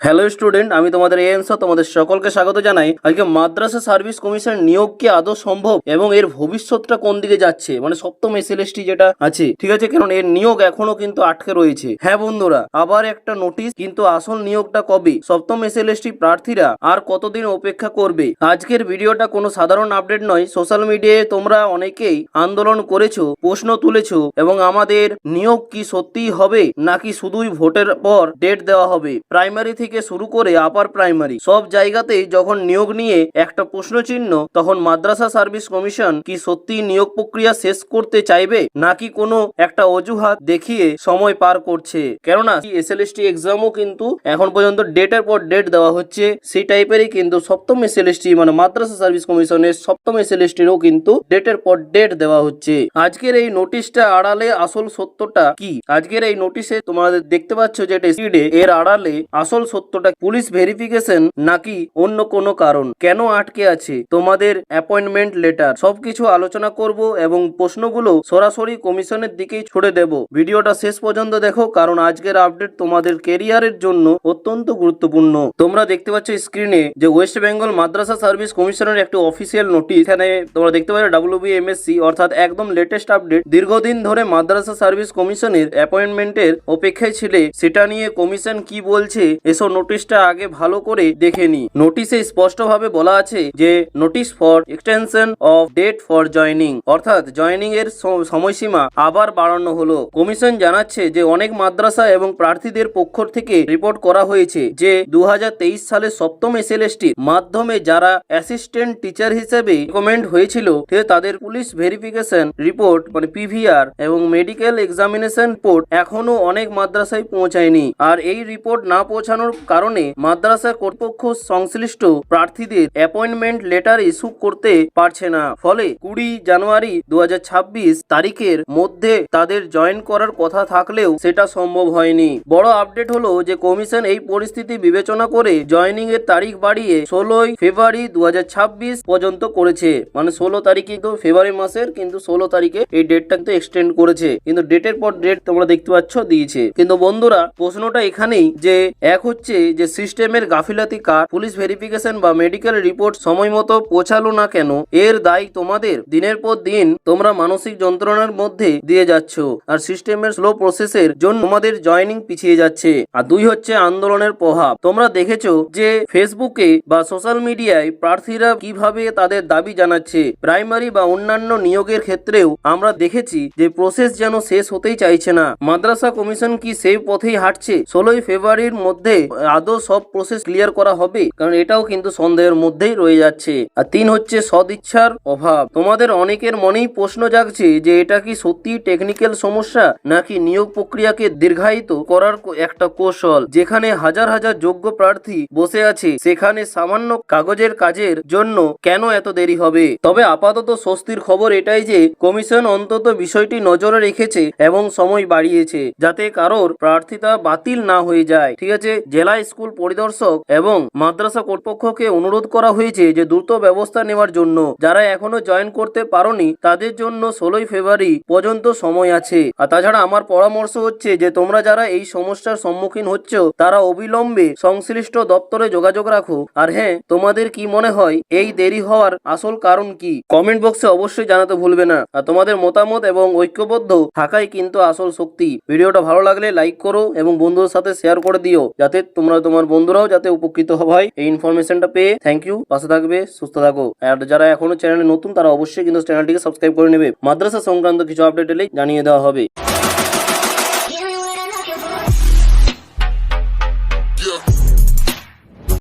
Hello student, আমি তোমাদের এএনসো তোমাদের সকলকে স্বাগত জানাই। আজকে মাদ্রাসা সার্ভিস কমিশন নিয়োগ কি আদৌ সম্ভব এবং এর ভবিষ্যৎটা কোন দিকে যাচ্ছে, মানে সপ্তম এসএলএসটি যেটা আছে, ঠিক আছে, কারণ এর নিয়োগ এখনো কিন্তু আটকে রয়েছে। হ্যাঁ বন্ধুরা, আবার একটা নোটিশ, কিন্তু আসল নিয়োগটা কবে? সপ্তম এসএলএসটি প্রার্থীরা আর কতদিন অপেক্ষা করবে? আজকের ভিডিওটা কোনো সাধারণ আপডেট নয়। সোশ্যাল মিডিয়ায় তোমরা অনেকেই আন্দোলন করেছো, প্রশ্ন তুলেছো, এবং আমাদের নিয়োগ কি সত্যিই হবে নাকি শুধুই ভোটের পর ডেট দেওয়া হবে। প্রাইমারি থেকে শুরু করে আপার প্রাইমারি সব জায়গাতেই যখন নিয়োগ নিয়ে একটা প্রশ্ন চিহ্ন, তখন মাদ্রাসা সার্ভিস কমিশন কি সত্যি নিয়োগ প্রক্রিয়া শেষ করতে চাইবে নাকি কোনো একটা অজুহাত দেখিয়ে সময় পার করছে? কেননা এসএলএসটি এক্সামও কিন্তু এখন পর্যন্ত ডেটের পর ডেট দেওয়া হচ্ছে, সেই টাইপেরই কিন্তু সপ্তম এসএলএসটি মানে মাদ্রাসা সার্ভিস কমিশনের সপ্তম এসএলএসটিরও কিন্তু ডেটের পর ডেট দেওয়া হচ্ছে। আজকের এই নোটিশটা আড়ালে আসল সত্যটা কি? আজকের এই নোটিশে তোমাদের দেখতে পাচ্ছ যেটা এর আড়ালে আসল সত্যটা পুলিশ ভেরিফিকেশন নাকি অন্য কোনো কারণ, কেন আটকে আছে তোমাদের অ্যাপয়েন্টমেন্ট লেটার, সবকিছু আলোচনা করব এবং প্রশ্নগুলো সরাসরি কমিশনের দিকেই ছুড়ে দেব। ভিডিওটা শেষ পর্যন্ত দেখো, কারণ আজকের আপডেট তোমাদের কেরিয়ারের জন্য অত্যন্ত গুরুত্বপূর্ণ। তোমরা দেখতে পাচ্ছ স্ক্রিনে যে ওয়েস্ট বেঙ্গল মাদ্রাসা সার্ভিস কমিশনের একটা অফিসিয়াল নোটিশ। এখানে তোমরা দেখতে পাচ্ছ WBMSC, অর্থাৎ একদম লেটেস্ট আপডেট। দীর্ঘদিন ধরে মাদ্রাসা সার্ভিস কমিশনের অ্যাপয়েন্টমেন্টের অপেক্ষায় ছিলে, সেটা নিয়ে কমিশন কি বলছে এসব নোটিশটা আগে ভালো করে দেখে নি। নোটিশে স্পষ্টভাবে বলা আছে যে notice for extension of date for joining, অর্থাৎ জয়নিং এর সময়সীমা আবার বাড়ানো হলো। কমিশন জানাচ্ছে যে অনেক মাদ্রাসা এবং প্রার্থীদের পক্ষ থেকে রিপোর্ট করা হয়েছে যে 2023 সালে সপ্তম এসএলএসটির মাধ্যমে যারা অ্যাসিস্ট্যান্ট টিচার হিসেবে রিকমেন্ড হয়েছিল, তাদের পুলিশ ভেরিফিকেশন রিপোর্ট মানে পিভিআর এবং মেডিকেল এক্সামিনেশন রিপোর্ট এখনো অনেক মাদ্রাসায় পৌঁছায়নি। আর এই রিপোর্ট না পৌঁছানোর কারণে মাদ্রাসা কর্তৃপক্ষ সংশ্লিষ্ট প্রার্থীদের অ্যাপয়েন্টমেন্ট লেটার ইস্যু করতে পারছে না। ফলে 20 জানুয়ারি 2026 তারিখের মধ্যে তাদের জয়েন করার কথা থাকলেও সেটা সম্ভব হয়নি। বড় আপডেট হলো যে কমিশন এই পরিস্থিতি বিবেচনা করে জয়েনিং এর তারিখ বাড়িয়ে 16 ফেব্রুয়ারি 2026 পর্যন্ত করেছে। মানে 16 তারিখে তো ফেব্রুয়ারি মাসের, কিন্তু 16 তারিখে এই ডেটটা কিন্তু এক্সটেন্ড করেছে, কিন্তু ডেটের পর ডেট তোমরা দেখতে পাচ্ছ দিয়েছে। কিন্তু বন্ধুরা, প্রশ্নটা এখানেই যে এক হচ্ছে যে সিস্টেমের গাফিলাতি কার? পুলিশ ভেরিফিকেশন বা মেডিকেল রিপোর্ট সময় মতো পৌঁছালো না কেন? এর দায় তোমাদের। দিনের পর দিন তোমরা মানসিক যন্ত্রণার মধ্যে দিয়ে যাচ্ছ, আর সিস্টেমের স্লো প্রসেসের জন্য তোমাদের জয়েনিং পিছিয়ে যাচ্ছে। আর দুই হচ্ছে আন্দোলনের প্রভাব। তোমরা দেখেছো যে ফেসবুকে বা সোশ্যাল মিডিয়ায় প্রার্থীরা কিভাবে তাদের দাবি জানাচ্ছে। প্রাইমারি বা অন্যান্য নিয়োগের ক্ষেত্রেও আমরা দেখেছি যে প্রসেস যেন শেষ হতেই চাইছে না। মাদ্রাসা কমিশন কি সেই পথেই হাঁটছে? 16 ফেব্রুয়ারির মধ্যে আদৌ সব প্রসেস ক্লিয়ার করা হবে? কারণ এটাও কিন্তু সন্দেহের মধ্যেই রয়ে যাচ্ছে। আর তিন হচ্ছে সদিচ্ছার অভাব। তোমাদের অনেকের মনেই প্রশ্ন জাগছে যে এটা কি সত্যি টেকনিক্যাল সমস্যা নাকি নিয়োগ প্রক্রিয়াকে দীর্ঘায়িত করার একটা কৌশল। যেখানে হাজার হাজার যোগ্য প্রার্থী বসে আছে, সেখানে সামান্য কাগজের কাজের জন্য কেন এত দেরি হবে? তবে আপাতত স্বস্তির খবর এটাই যে কমিশন অন্তত বিষয়টি নজরে রেখেছে এবং সময় বাড়িয়েছে, যাতে কারোর প্রার্থিতা বাতিল না হয়ে যায়। ঠিক আছে, জেলা স্কুল পরিদর্শক এবং মাদ্রাসা কর্তৃপক্ষকে অনুরোধ করা হয়েছে যে দ্রুত ব্যবস্থা নেওয়ার জন্য। যারা এখনো জয়েন করতে পারোনি তাদের জন্য 16 ফেব্রুয়ারি পর্যন্ত সময় আছে। আর তাছাড়া আমার পরামর্শ হচ্ছে যে তোমরা যারা এই সমস্যার সম্মুখীন হচ্ছ তারা অবিলম্বে সংশ্লিষ্ট দপ্তরে যোগাযোগ রাখো। আর হ্যাঁ, তোমাদের কি মনে হয় এই দেরি হওয়ার আসল কারণ কি? কমেন্ট বক্সে অবশ্যই জানাতে ভুলবে না। আর তোমাদের মতামত এবং ঐক্যবদ্ধ থাকাই কিন্তু আসল শক্তি। ভিডিওটা ভালো লাগলে লাইক করো এবং বন্ধুদের সাথে শেয়ার করে দিও, যাতে তোমার বন্ধুরাও যাতে উপকৃত হয় এই ইনফরমেশনটা পেয়ে। Thank you. পাশে থাকবে, সুস্থ থাকো। আর যারা এখনো চ্যানেলে নতুন তারা অবশ্যই কিন্তু চ্যানেলটিকে সাবস্ক্রাইব করে নেবে। মাদ্রাসা সংক্রান্ত কিছু আপডেট এলেই জানিয়ে দেওয়া হবে।